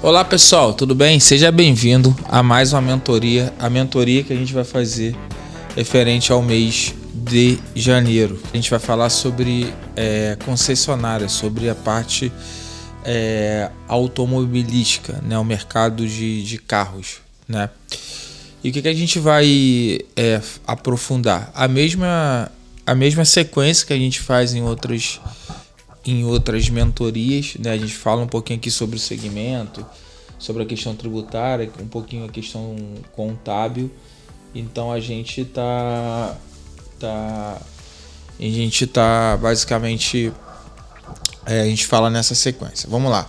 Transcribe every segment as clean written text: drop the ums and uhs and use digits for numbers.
Olá pessoal, tudo bem? Seja bem-vindo a mais uma mentoria, a mentoria que a gente vai fazer referente ao mês de janeiro. A gente vai falar sobre concessionária, sobre a parte automobilística, né? O mercado de carros, né? E o que a gente vai aprofundar? A mesma sequência que a gente faz em outras mentorias, né? A gente fala um pouquinho aqui sobre o segmento, sobre a questão tributária, um pouquinho a questão contábil. Então a gente tá basicamente a gente fala nessa sequência. Vamos lá.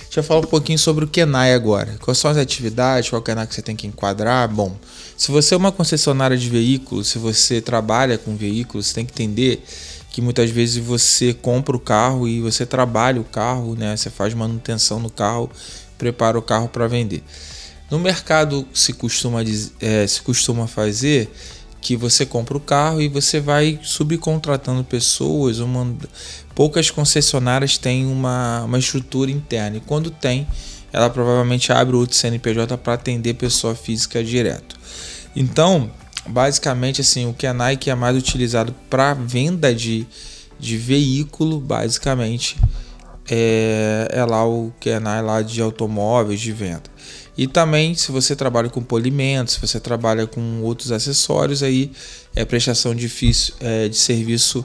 Deixa eu falar um pouquinho sobre o KENAI agora. Quais são as atividades, qual KENAI que você tem que enquadrar? Bom, se você é uma concessionária de veículos, se você trabalha com veículos, você tem que entender que muitas vezes você compra o carro e você trabalha o carro, né? Você faz manutenção no carro, prepara o carro para vender. No mercado se costuma fazer que você compra o carro e você vai subcontratando pessoas. Poucas concessionárias têm uma estrutura interna, e quando tem, ela provavelmente abre outro CNPJ para atender pessoa física direto. Então, basicamente, assim, o KENAI que é mais utilizado para venda de veículo, basicamente, é lá o KENAI lá de automóveis, de venda. E também, se você trabalha com polimentos, se você trabalha com outros acessórios, aí é prestação de serviço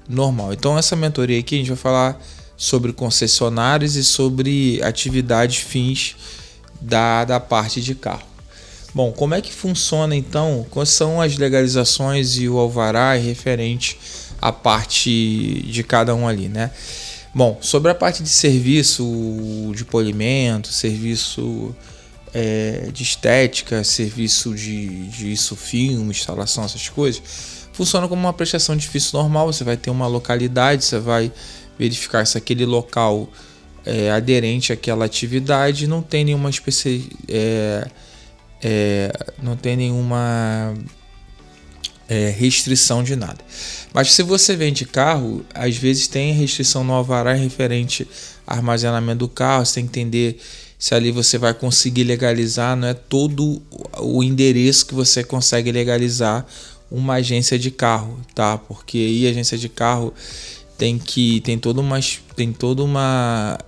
normal. Então, essa mentoria aqui a gente vai falar sobre concessionários e sobre atividades fins da parte de carro. Bom, como é que funciona então? Quais são as legalizações e o alvará referente à parte de cada um ali, né? Bom, sobre a parte de serviço de polimento, serviço de estética, serviço de filme, instalação, essas coisas, funciona como uma prestação de serviço normal. Você vai ter uma localidade, você vai verificar se aquele local é aderente àquela atividade, não tem nenhuma restrição de nada. Mas se você vende carro, às vezes tem restrição no alvará referente ao armazenamento do carro. Você tem que entender se ali você vai conseguir legalizar. Não é todo o endereço que você consegue legalizar uma agência de carro, tá? Porque aí a agência de carro tem toda uma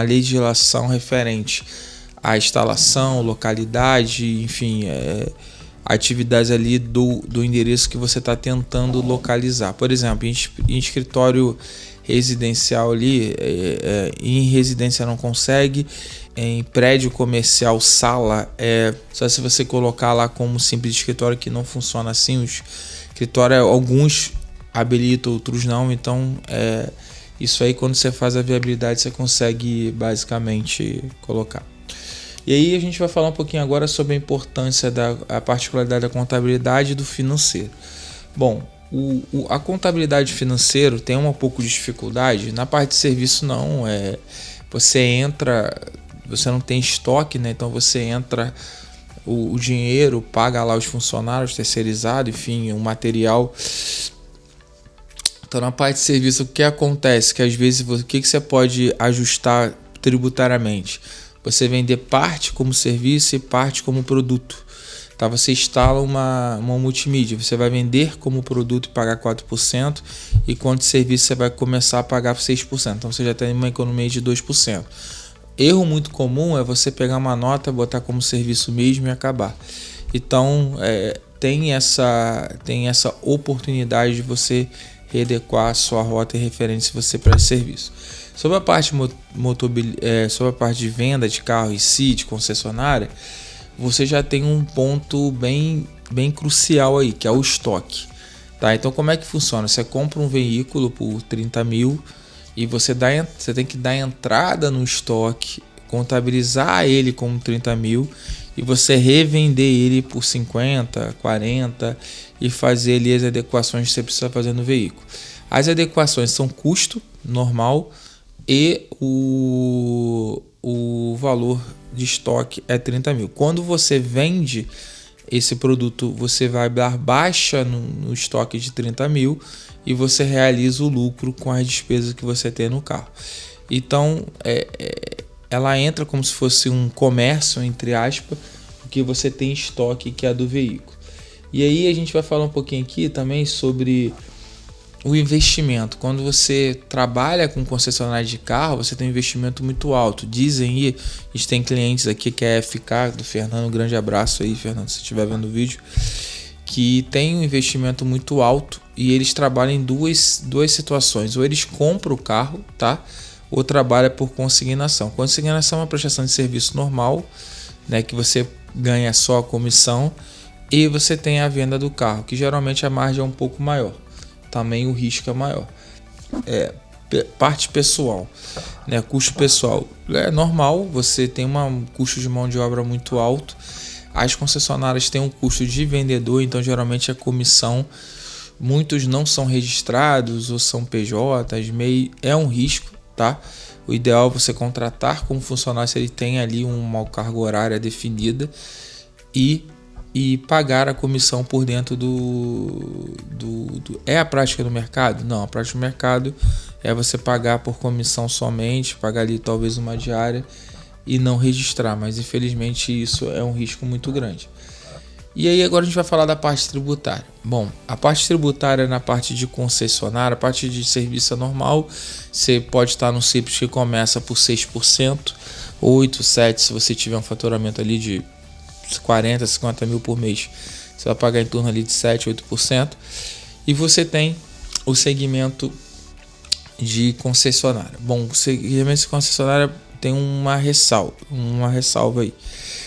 legislação referente à instalação, localidade, enfim, atividades ali do endereço que você está tentando localizar. Por exemplo, em escritório residencial ali, em residência não consegue, em prédio comercial, sala, só se você colocar lá como simples escritório, que não funciona assim. Os escritórios, alguns habilitam, outros não. Então, isso aí, quando você faz a viabilidade, você consegue basicamente colocar. E aí a gente vai falar um pouquinho agora sobre a importância a particularidade da contabilidade e do financeiro. Bom, a contabilidade financeira tem um pouco de dificuldade. Na parte de serviço não, você não tem estoque, né? Então você entra o dinheiro, paga lá os funcionários, terceirizado, enfim, o material. Então na parte de serviço, o que acontece? Que às vezes o que você pode ajustar tributariamente? Você vender parte como serviço e parte como produto. Tá? Você instala uma multimídia, você vai vender como produto e pagar 4%, e quanto serviço você vai começar a pagar 6%. Então você já tem uma economia de 2%. Erro muito comum é você pegar uma nota, botar como serviço mesmo e acabar. Então tem essa oportunidade de você readequar a sua rota e referência se você presta serviço. Sobre a parte sobre a parte de venda de carro em si, de concessionária, você já tem um ponto bem crucial aí, que é o estoque. Tá? Então como é que funciona? Você compra um veículo por 30 mil e você tem que dar entrada no estoque, contabilizar ele como 30 mil e você revender ele por 50, 40 e fazer ali as adequações que você precisa fazer no veículo. As adequações são custo normal e o valor de estoque é 30 mil. Quando você vende esse produto, você vai dar baixa no estoque de 30 mil e você realiza o lucro com as despesas que você tem no carro. Então, ela entra como se fosse um comércio, entre aspas, porque você tem estoque que é do veículo. E aí a gente vai falar um pouquinho aqui também sobre o investimento. Quando você trabalha com concessionária de carro, você tem um investimento muito alto. Dizem aí, a gente tem clientes aqui que é FK, do Fernando, um grande abraço aí, Fernando, se estiver vendo o vídeo, que tem um investimento muito alto e eles trabalham em duas situações. Ou eles compram o carro, tá? Ou trabalha por consignação. Consignação é uma prestação de serviço normal, né, que você ganha só a comissão, e você tem a venda do carro, que geralmente a margem é um pouco maior. Também o risco é maior. Parte pessoal, né? Custo pessoal é normal, você tem um custo de mão de obra muito alto. As concessionárias têm um custo de vendedor, então geralmente a comissão, muitos não são registrados ou são PJs, é um risco, tá? O ideal é você contratar como funcionário se ele tem ali uma carga horária definida e pagar a comissão por dentro É a prática do mercado? Não, a prática do mercado é você pagar por comissão somente, pagar ali talvez uma diária e não registrar, mas infelizmente isso é um risco muito grande. E aí agora a gente vai falar da parte tributária. Bom, a parte tributária na parte de concessionária, a parte de serviço é normal, você pode estar no Simples que começa por 6%, 8%, 7% se você tiver um faturamento ali de 40, 50 mil por mês, você vai pagar em torno ali de 7, 8%. E você tem o segmento de concessionária. Bom, o segmento de concessionária tem uma ressalva aí.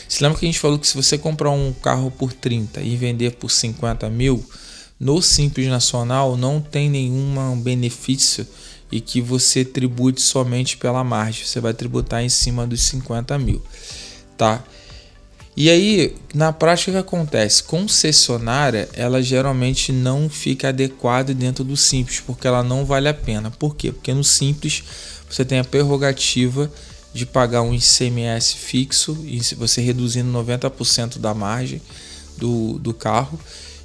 Você lembra que a gente falou que se você comprar um carro por 30 e vender por 50 mil, no Simples Nacional não tem nenhum benefício e que você tribute somente pela margem, você vai tributar em cima dos 50 mil, tá? E aí, na prática, o que acontece? Concessionária, ela geralmente não fica adequada dentro do Simples, porque ela não vale a pena. Por quê? Porque no Simples você tem a prerrogativa de pagar um ICMS fixo, e você reduzindo 90% da margem do carro,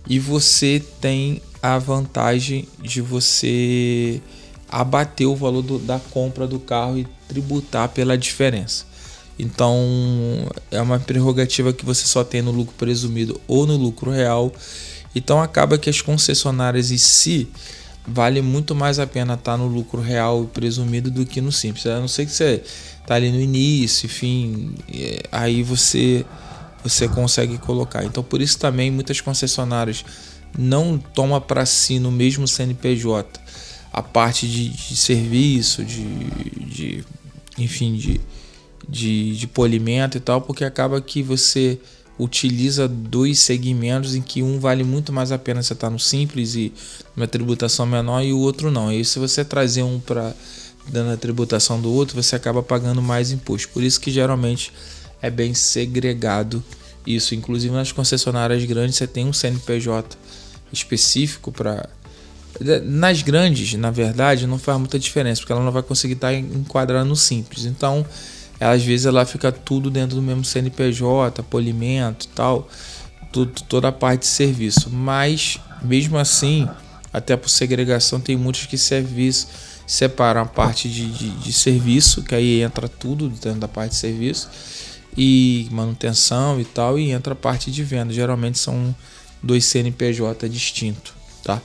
e você tem a vantagem de você abater o valor da compra do carro e tributar pela diferença. Então é uma prerrogativa que você só tem no lucro presumido ou no lucro real. Então acaba que as concessionárias em si vale muito mais a pena estar no lucro real e presumido do que no Simples. A não ser que você está ali no início, enfim, aí você consegue colocar. Então por isso também muitas concessionárias não tomam para si no mesmo CNPJ a parte de serviço, enfim, de polimento e tal, porque acaba que você utiliza dois segmentos em que um vale muito mais a pena você estar no Simples e uma tributação menor e o outro não. E aí, se você trazer um para dando a tributação do outro, você acaba pagando mais imposto. Por isso que geralmente é bem segregado isso. Inclusive nas concessionárias grandes você tem um CNPJ específico para... Nas grandes, na verdade, não faz muita diferença, porque ela não vai conseguir estar enquadrada no Simples. Então às vezes ela fica tudo dentro do mesmo CNPJ, polimento e tal, toda a parte de serviço. Mas mesmo assim, até por segregação, tem muitos que separam a parte de serviço, que aí entra tudo dentro da parte de serviço, e manutenção e tal, e entra a parte de venda. Geralmente são dois CNPJ distintos, tá?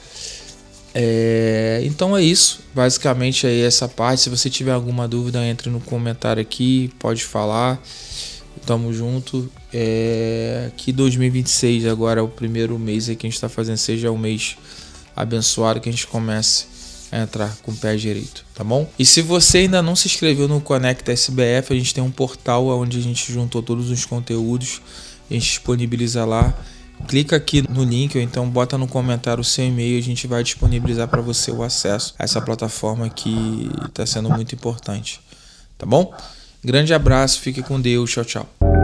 Então é isso, basicamente é essa parte. Se você tiver alguma dúvida, entre no comentário aqui, pode falar, tamo junto. Que 2026 agora é o primeiro mês aí que a gente está fazendo, seja um mês abençoado, que a gente comece a entrar com o pé direito, tá bom? E se você ainda não se inscreveu no Conecta SBF, a gente tem um portal onde a gente juntou todos os conteúdos, a gente disponibiliza lá. Clica aqui no link ou então bota no comentário o seu e-mail, a gente vai disponibilizar para você o acesso a essa plataforma que está sendo muito importante, tá bom? Grande abraço, fique com Deus, tchau, tchau.